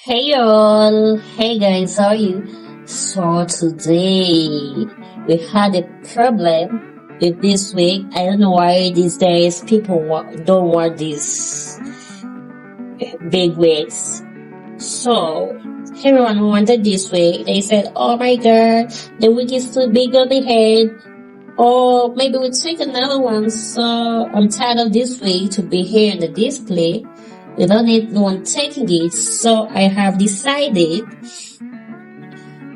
Hey all, hey guys, how are you? So today we had a problem with this wig. I don't know why these days people don't want these big wigs. So everyone who wanted this wig, they said, "Oh my god, the wig is too big on the head." Or maybe we take another one. So I'm tired of this wig to be here in the display. We don't need no one taking it. So I have decided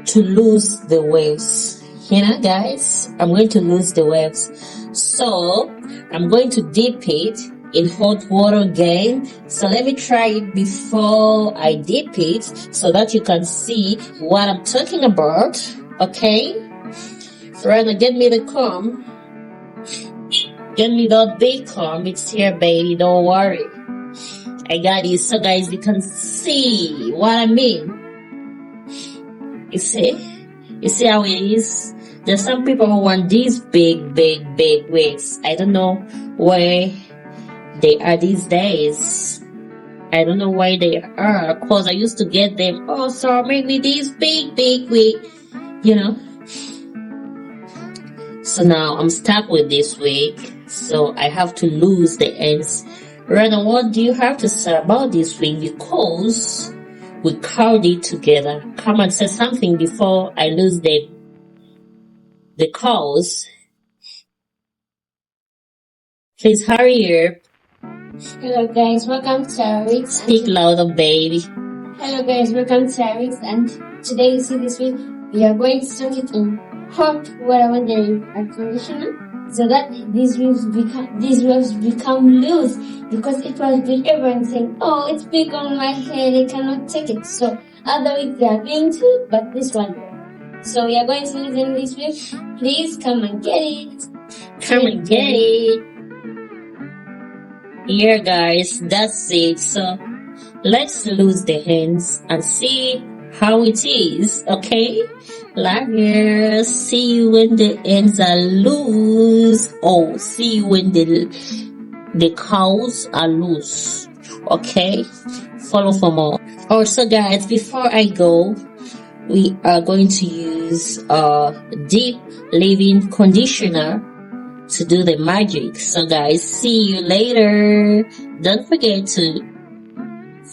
to lose the waves. Guys, I'm going to lose the waves. So I'm going to dip it in hot water again. So let me try it before I dip it so that you can see what I'm talking about. Okay? Rana, get me the comb. Get me that big comb. It's here, baby. Don't worry. I got it. So guys, you can see what I mean. You see? You see how it is? There's some people who want these big wigs. I don't know where they are these days. I don't know why they are. Cause I used to get them. Oh, so maybe these big wig. So now I'm stuck with this wig. So I have to lose the ends. Rana, what do you have to say about this wig? Because we curled it together. Come and say something before I lose the curls. Please hurry up. Hello guys, welcome to our WIGS. Speak louder, baby. Hello guys, welcome to our WIGS, and today you see this week we are going to soak it in hot water with the air conditioner so that these waves become loose, because it was big. Everyone saying, "Oh, it's big on my head, I cannot take it." So other wigs they are going to, but this one. So we are going to loosen this wig. Please come and get it. Come and get it. Here guys, that's it. So let's lose the hands and see how it is. Okay, love you. See you when the ends are loose. Oh, see you when the curls are loose. Okay, follow for more. Also guys, before I go, we are going to use deep leave-in conditioner to do the magic. So guys, see you later. Don't forget to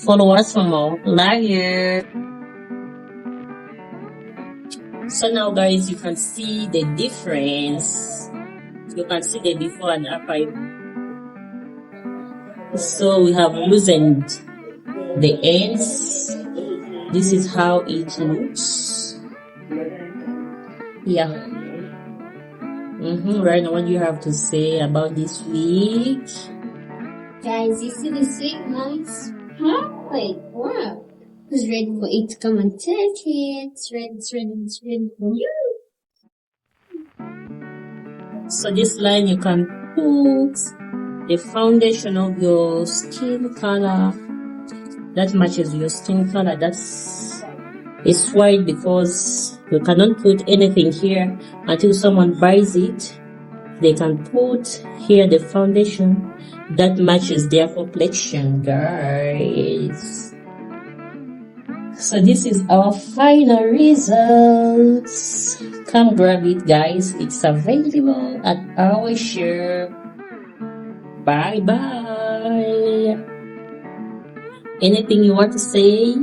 follow us for more. Love you. So now guys, you can see the difference. You can see the before and after. So we have loosened the ends. This is how it looks. Yeah. Right now, what do you have to say about this wig? Guys, you see this wig, nice? Perfect. Wow. Who's ready for it to come and take it? It's ready for you. So this line you can put the foundation of your skin color that matches your skin color. It's white because we cannot put anything here until someone buys it. They can put here the foundation that matches their complexion, guys. So this is our final results. Come grab it, guys. It's available at our shop. Bye bye. Anything you want to say?